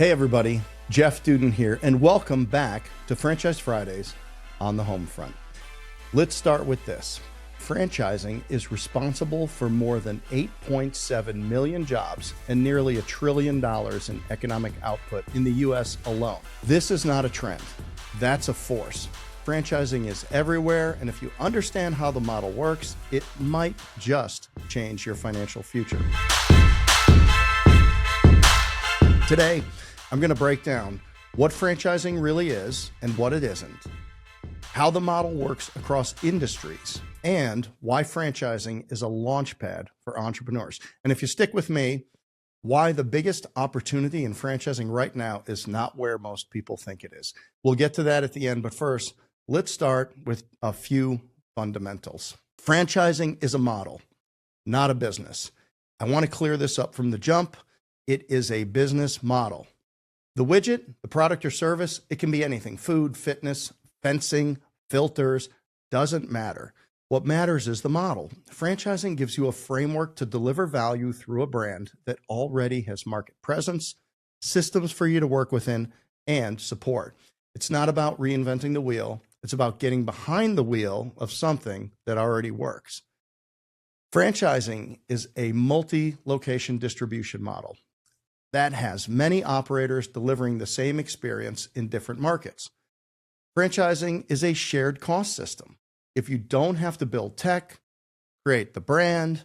Hey everybody, Jeff Dudan here, and welcome back to Franchise Fridays on the Homefront. Let's start with this. Franchising is responsible for more than 8.7 million jobs and nearly $1 trillion in economic output in the US alone. This is not a trend, that's a force. Franchising is everywhere, and if you understand how the model works, it might just change your financial future. Today, I'm going to break down what franchising really is and what it isn't, how the model works across industries, and why franchising is a launchpad for entrepreneurs. And if you stick with me, why the biggest opportunity in franchising right now is not where most people think it is. We'll get to that at the end, but first, let's start with a few fundamentals. Franchising is a model, not a business. I want to clear this up from the jump. It is a business model. The widget, the product or service, it can be anything: food, fitness, fencing, filters, doesn't matter. What matters is the model. Franchising gives you a framework to deliver value through a brand that already has market presence, systems for you to work within, and support. It's not about reinventing the wheel. It's about getting behind the wheel of something that already works. Franchising is a multi-location distribution model that has many operators delivering the same experience in different markets. Franchising is a shared cost system. If you don't have to build tech, create the brand,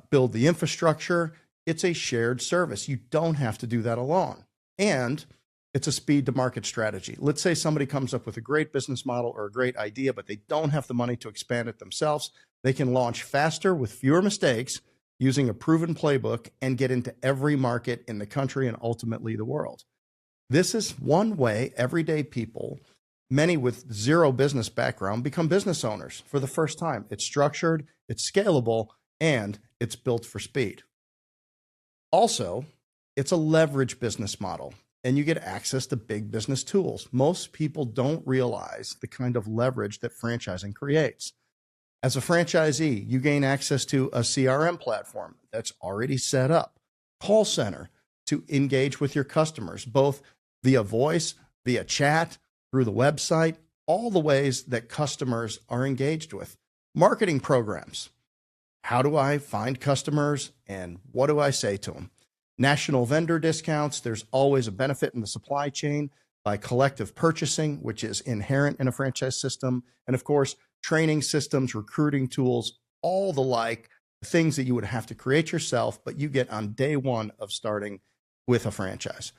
build the infrastructure, it's a shared service. You don't have to do that alone. And it's a speed to market strategy. Let's say somebody comes up with a great business model or a great idea, but they don't have the money to expand it themselves. They can launch faster with fewer mistakes using a proven playbook and get into every market in the country and ultimately the world. This is one way everyday people, many with zero business background, become business owners for the first time. It's structured, it's scalable, and it's built for speed. Also, it's a leverage business model, and you get access to big business tools. Most people don't realize the kind of leverage that franchising creates. As a franchisee, you gain access to a CRM platform that's already set up, call center to engage with your customers, both via voice, via chat, through the website, all the ways that customers are engaged with. Marketing programs. How do I find customers and what do I say to them? National vendor discounts. There's always a benefit in the supply chain by collective purchasing, which is inherent in a franchise system. And of course, training systems, recruiting tools, all the like, things that you would have to create yourself, but you get on day one of starting with a franchise.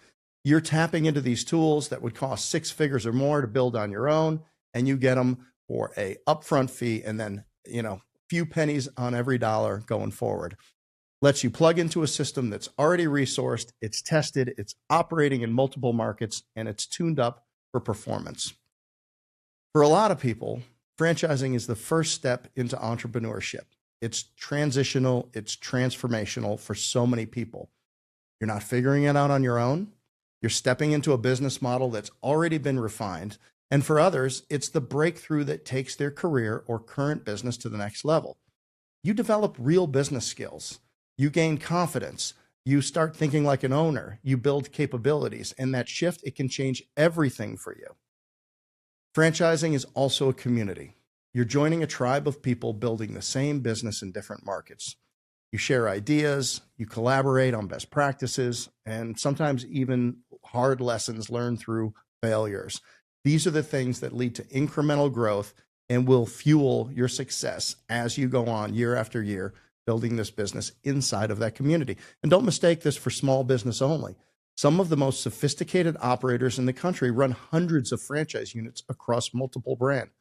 You're tapping into these tools that would cost 6 figures or more to build on your own, and you get them for a upfront fee and then, few pennies on every dollar going forward. Lets you plug into a system that's already resourced, it's tested, it's operating in multiple markets, and it's tuned up for performance. For a lot of people, franchising is the first step into entrepreneurship. It's transitional, it's transformational for so many people. You're not figuring it out on your own. You're stepping into a business model that's already been refined. And for others, it's the breakthrough that takes their career or current business to the next level. You develop real business skills. You gain confidence. You start thinking like an owner. You build capabilities. And that shift, it can change everything for you. Franchising is also a community. You're joining a tribe of people building the same business in different markets. You share ideas, you collaborate on best practices, and sometimes even hard lessons learned through failures. These are the things that lead to incremental growth and will fuel your success as you go on year after year building this business inside of that community. And don't mistake this for small business only. Some of the most sophisticated operators in the country run hundreds of franchise units across multiple brands.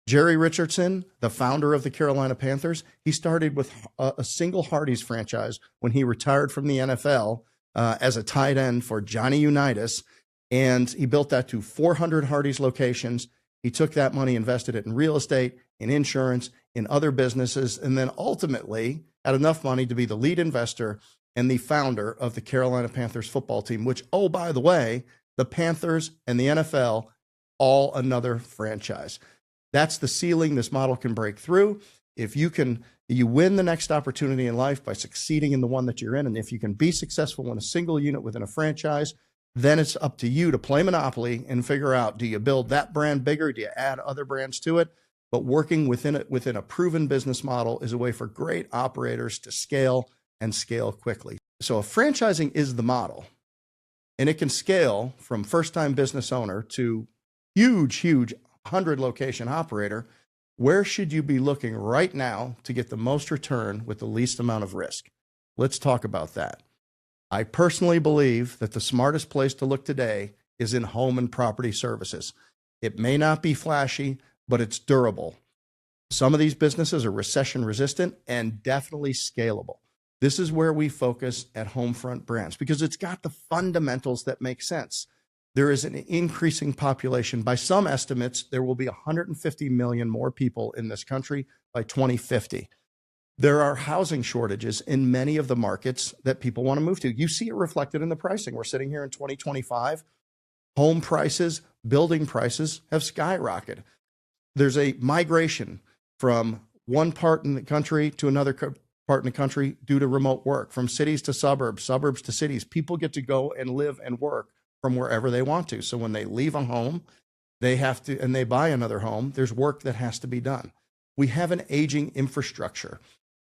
Jerry Richardson, the founder of the Carolina Panthers, he started with a single Hardee's franchise when he retired from the NFL as a tight end for Johnny Unitas, and he built that to 400 Hardee's locations. He took that money, invested it in real estate, in insurance, in other businesses, and then ultimately had enough money to be the lead investor and the founder of the Carolina Panthers football team, which, oh, by the way, the Panthers and the NFL, all another franchise. That's the ceiling this model can break through. If you win the next opportunity in life by succeeding in the one that you're in, and if you can be successful in a single unit within a franchise, Then it's up to you to play Monopoly and figure out, do you build that brand bigger? Do you add other brands to it? But working within a proven business model is a way for great operators to scale and scale quickly. So if franchising is the model, and it can scale from first-time business owner to huge 100-location operator, where should you be looking right now to get the most return with the least amount of risk? Let's talk about that. I personally believe that the smartest place to look today is in home and property services. It may not be flashy, but it's durable. Some of these businesses are recession resistant and definitely scalable. This is where we focus at Homefront Brands because it's got the fundamentals that make sense. There is an increasing population. By some estimates, there will be 150 million more people in this country by 2050. There are housing shortages in many of the markets that people want to move to. You see it reflected in the pricing. We're sitting here in 2025. Home prices, building prices have skyrocketed. There's a migration from one part in the country to another part in the country due to remote work, from cities to suburbs, suburbs to cities. People get to go and live and work from wherever they want to. So when they leave a home, they have to, and they buy another home, there's work that has to be done. We have an aging infrastructure.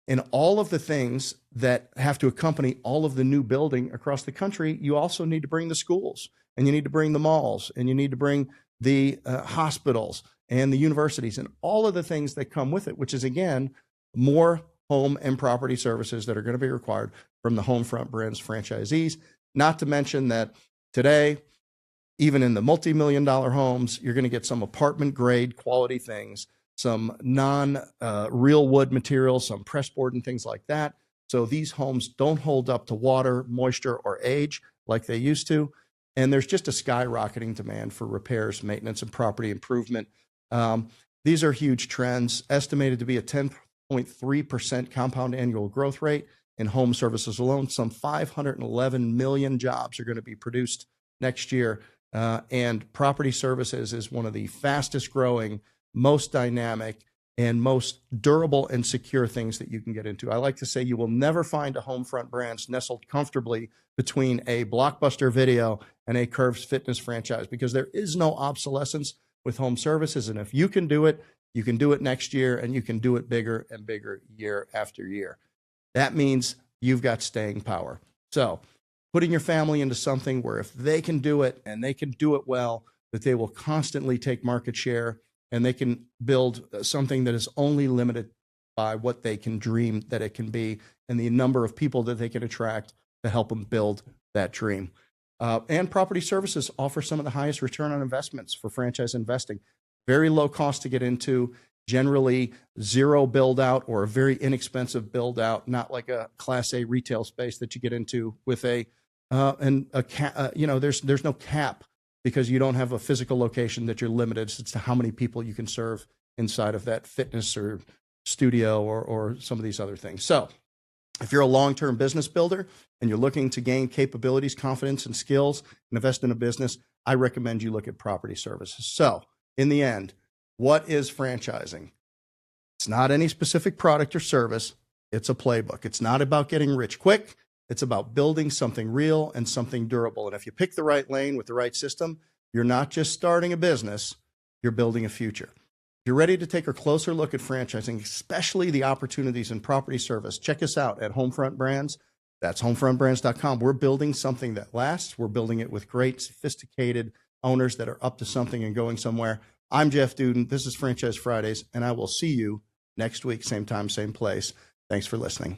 And all of the things that have to accompany all of the new building across the country, you also need to bring the schools, and you need to bring the malls, and you need to bring the hospitals and the universities and all of the things that come with it, which is, again, more home and property services that are going to be required from the Homefront Brands franchisees. Not to mention that today, even in the multi-million-dollar homes, you're going to get some apartment-grade quality things, some non-real wood materials, some pressboard and things like that. So these homes don't hold up to water, moisture, or age like they used to. And there's just a skyrocketing demand for repairs, maintenance, and property improvement. These are huge trends, estimated to be a 10.3% compound annual growth rate in home services alone. Some 511 million jobs are going to be produced next year. And property services is one of the fastest growing, most dynamic, and most durable and secure things that you can get into. I like to say you will never find a Homefront Brands nestled comfortably between a Blockbuster Video and a Curves Fitness franchise, because there is no obsolescence with home services. And if you can do it next year, and you can do it bigger and bigger year after year. That means you've got staying power. So putting your family into something where if they can do it and they can do it well, that they will constantly take market share, and they can build something that is only limited by what they can dream that it can be and the number of people that they can attract to help them build that dream. And property services offer some of the highest return on investments for franchise investing. Very low cost to get into, generally zero build out or a very inexpensive build out, not like a Class A retail space that you get into with there's no cap, because you don't have a physical location that you're limited as to how many people you can serve inside of that fitness or studio or some of these other things. So if you're a long-term business builder and you're looking to gain capabilities, confidence, and skills and invest in a business, I recommend you look at property services. So in the end, what is franchising? It's not any specific product or service. It's a playbook. It's not about getting rich quick. It's about building something real and something durable. And if you pick the right lane with the right system, you're not just starting a business, you're building a future. If you're ready to take a closer look at franchising, especially the opportunities in property service, check us out at Homefront Brands. That's homefrontbrands.com. We're building something that lasts. We're building it with great, sophisticated owners that are up to something and going somewhere. I'm Jeff Dudan. This is Franchise Fridays, and I will see you next week, same time, same place. Thanks for listening.